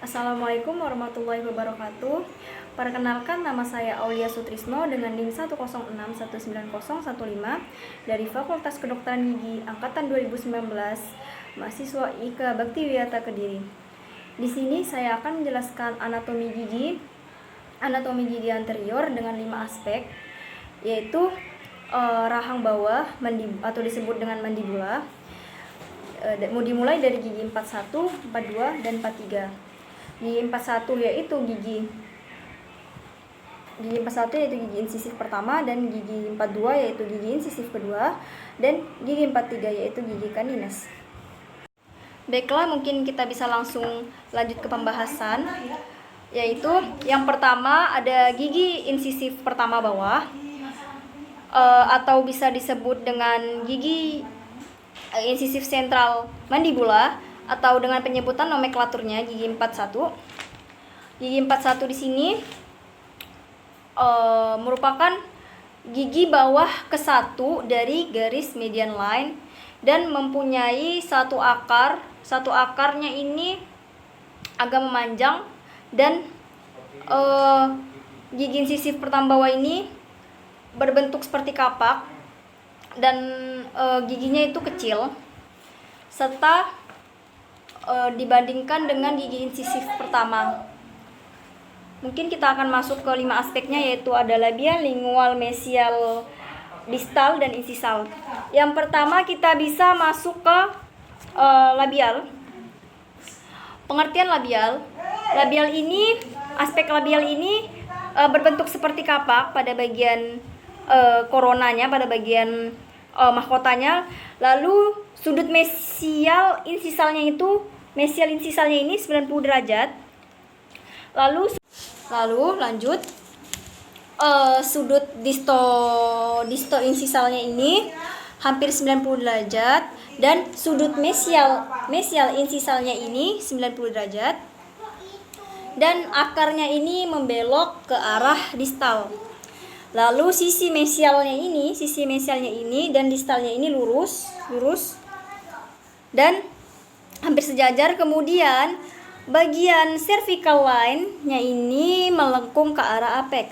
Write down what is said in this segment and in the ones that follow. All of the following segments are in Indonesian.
Assalamualaikum warahmatullahi wabarakatuh. Perkenalkan, nama saya Aulia Sutrisno dengan NIM 106190115 dari Fakultas Kedokteran Gigi angkatan 2019, mahasiswa IKA Baktiwiyata Kediri. Di sini saya akan menjelaskan anatomi gigi anterior dengan 5 aspek, yaitu rahang bawah atau disebut dengan mandibula. Dimulai dari gigi 41, 42, dan 43. Gigi 41 yaitu gigi 41 yaitu gigi insisif pertama, dan gigi 42 yaitu gigi insisif kedua, dan gigi 43 yaitu gigi canines. Baiklah, mungkin kita bisa langsung lanjut ke pembahasan, yaitu yang pertama ada gigi insisif pertama bawah, atau bisa disebut dengan gigi insisif sentral mandibula, atau dengan penyebutan nomenklaturnya gigi 41. Gigi 41 di sini merupakan gigi bawah ke-1 dari garis median line dan mempunyai satu akar. Satu akarnya ini agak memanjang, dan gigi insisif pertama bawah ini berbentuk seperti kapak, dan giginya itu kecil, serta dibandingkan dengan gigi insisif pertama. Mungkin kita akan masuk ke 5 aspeknya, yaitu ada labial, lingual, mesial, distal, dan insisal. Yang pertama kita bisa masuk ke labial. Pengertian labial. Labial ini, aspek labial ini berbentuk seperti kapak pada bagian koronanya, pada bagian mahkotanya. Lalu sudut mesial insisalnya ini 90 derajat. Lalu lanjut, sudut disto insisalnya ini hampir 90 derajat, dan sudut mesial insisalnya ini 90 derajat, dan akarnya ini membelok ke arah distal. Lalu sisi mesialnya ini dan distalnya ini lurus dan hampir sejajar. Kemudian bagian cervical line-nya ini melengkung ke arah apex,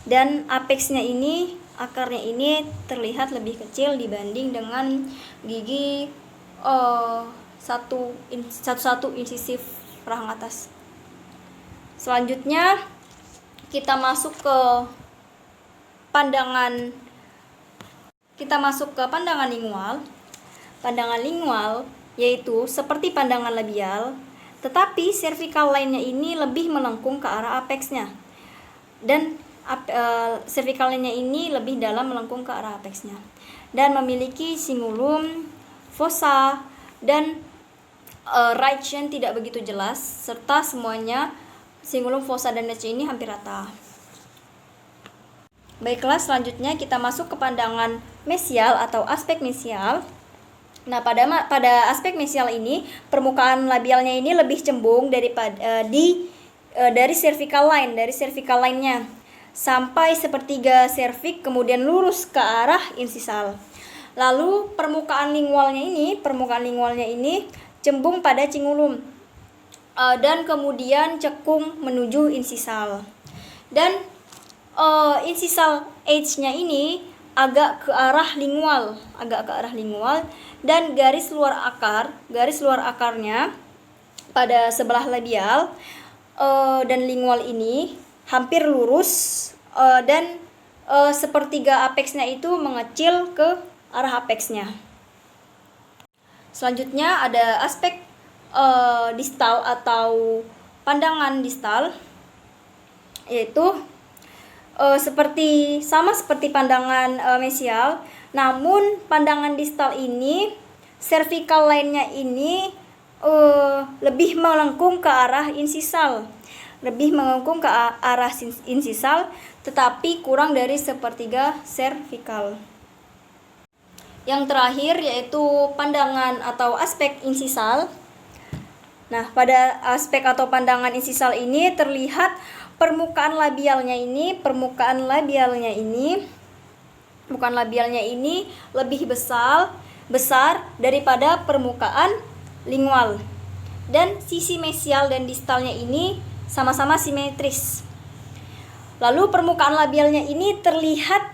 dan apexnya ini, akarnya ini terlihat lebih kecil dibanding dengan gigi 11 insisif rahang atas. Selanjutnya kita masuk ke pandangan lingual. Pandangan lingual yaitu seperti pandangan labial, tetapi cervical line-nya ini lebih melengkung ke arah apexnya, dan cervical line-nya ini lebih dalam melengkung ke arah apexnya, dan memiliki cingulum, fossa, dan right chain tidak begitu jelas, serta semuanya cingulum, fossa, dan right chain ini hampir rata. Baiklah, selanjutnya kita masuk ke pandangan mesial atau aspek mesial. Nah, pada aspek mesial ini, permukaan labialnya ini lebih cembung daripada dari cervical line-nya sampai sepertiga cervix, kemudian lurus ke arah insisal. Lalu permukaan lingualnya ini cembung pada cingulum, dan kemudian cekung menuju insisal. Dan insisal edge-nya ini agak ke arah lingual, dan garis luar akarnya pada sebelah labial dan lingual ini hampir lurus, dan sepertiga apexnya itu mengecil ke arah apexnya. Selanjutnya ada aspek distal atau pandangan distal, yaitu sama seperti pandangan mesial, namun pandangan distal ini cervical line-nya ini lebih melengkung ke arah insisal, tetapi kurang dari sepertiga cervical. Yang terakhir yaitu pandangan atau aspek insisal. Nah, pada aspek atau pandangan insisal ini terlihat permukaan labialnya ini lebih besar daripada permukaan lingual, dan sisi mesial dan distalnya ini sama-sama simetris. Lalu permukaan labialnya ini terlihat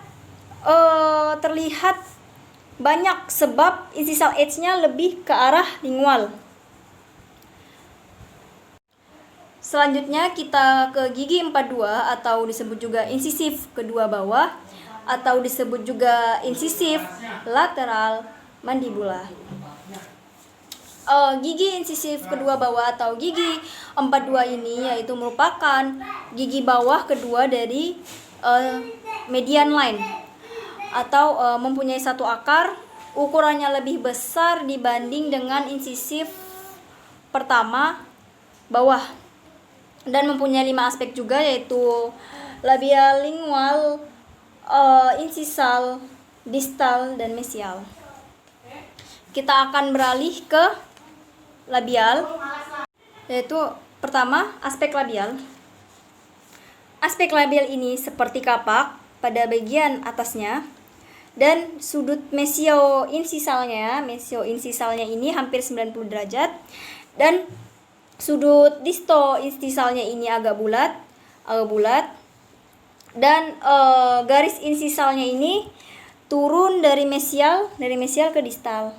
banyak sebab incisal edge-nya lebih ke arah lingual. Selanjutnya kita ke gigi 42 atau disebut juga insisif kedua bawah atau disebut juga insisif lateral mandibula. Gigi insisif kedua bawah atau gigi 42 ini yaitu merupakan gigi bawah kedua dari median line atau mempunyai satu akar, ukurannya lebih besar dibanding dengan insisif pertama bawah, dan mempunyai 5 aspek juga yaitu labial, lingual, insisal, distal, dan mesial. Kita akan beralih ke labial, yaitu pertama aspek labial. Aspek labial ini seperti kapak pada bagian atasnya, dan sudut mesio-insisalnya ini hampir 90 derajat, dan sudut disto-insisalnya ini agak bulat, dan garis insisalnya ini turun dari mesial ke distal,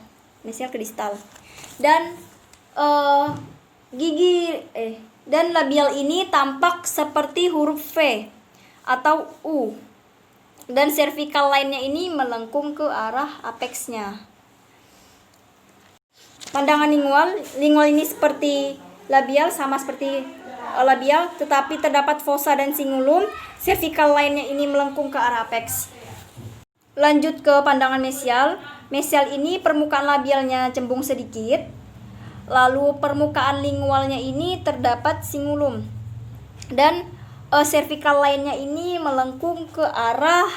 dan dan labial ini tampak seperti huruf V atau U, dan cervical line-nya ini melengkung ke arah apexnya. Pandangan lingual ini seperti labial, sama seperti labial, tetapi terdapat fossa dan cingulum. Cervical line-nya ini melengkung ke arah apex. Lanjut ke pandangan mesial. Mesial ini permukaan labialnya cembung sedikit, lalu permukaan lingualnya ini terdapat cingulum, dan cervical line-nya ini melengkung ke arah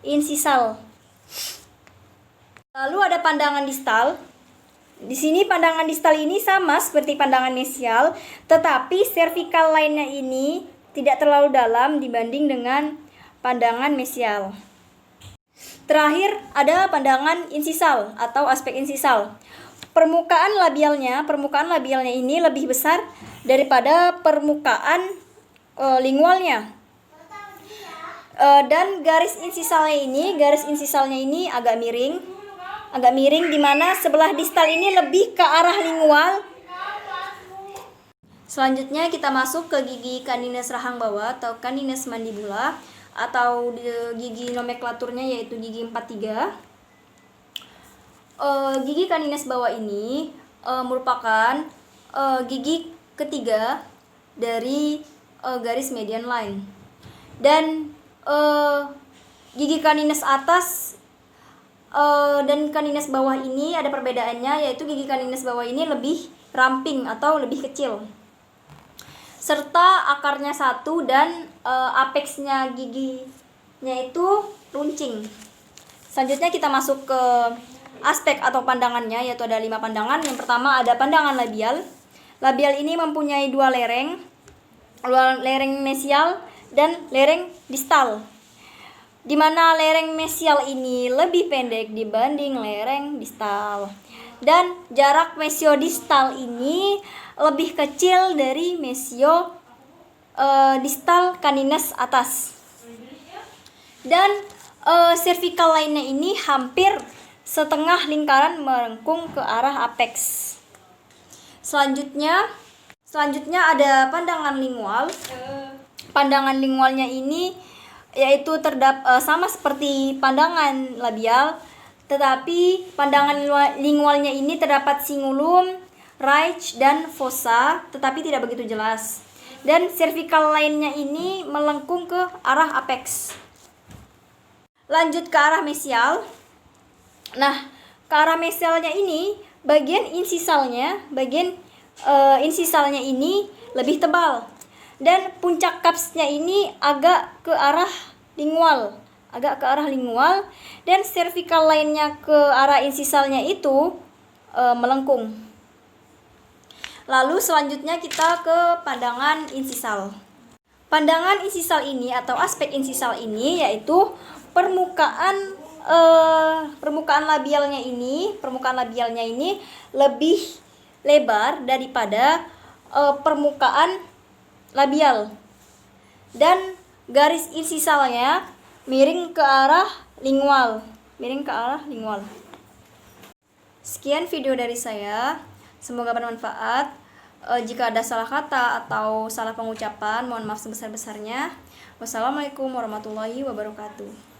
insisal. Lalu ada pandangan distal. Di sini pandangan distal ini sama seperti pandangan mesial, tetapi cervical line-nya ini tidak terlalu dalam dibanding dengan pandangan mesial. Terakhir ada pandangan insisal atau aspek insisal. Permukaan labialnya ini lebih besar daripada permukaan lingualnya. Dan garis insisalnya ini agak miring, di mana sebelah distal ini lebih ke arah lingual. Selanjutnya kita masuk ke gigi canines rahang bawah atau canines mandibula, atau gigi nomenklaturnya yaitu gigi 43. Gigi canines bawah ini merupakan gigi ketiga dari garis median line, dan gigi canines atas dan canines bawah ini ada perbedaannya, yaitu gigi canines bawah ini lebih ramping atau lebih kecil, serta akarnya satu, dan apexnya giginya itu runcing. Selanjutnya kita masuk ke aspek atau pandangannya, yaitu ada 5 pandangan. Yang pertama ada pandangan labial. Labial ini mempunyai 2 lereng mesial dan lereng distal, di mana lereng mesial ini lebih pendek dibanding lereng distal, dan jarak mesiodistal ini lebih kecil dari distal canines atas, dan cervical line-nya ini hampir setengah lingkaran melengkung ke arah apex. Selanjutnya ada pandangan lingual. Pandangan lingualnya ini yaitu sama seperti pandangan labial, tetapi pandangan lingualnya ini terdapat cingulum, ridge, dan fossa, tetapi tidak begitu jelas. Dan cervical line-nya ini melengkung ke arah apex. Lanjut ke arah mesial. Nah, ke arah mesialnya ini bagian insisalnya ini lebih tebal, dan puncak kapsnya ini agak ke arah lingual, dan cervical line-nya ke arah insisalnya itu melengkung. Lalu selanjutnya kita ke pandangan insisal. Pandangan insisal ini atau aspek insisal ini yaitu permukaan labialnya ini lebih lebar daripada permukaan labial. Dan garis insisalnya miring ke arah lingual. Sekian video dari saya. Semoga bermanfaat. Jika ada salah kata atau salah pengucapan, mohon maaf sebesar-besarnya. Wassalamualaikum warahmatullahi wabarakatuh.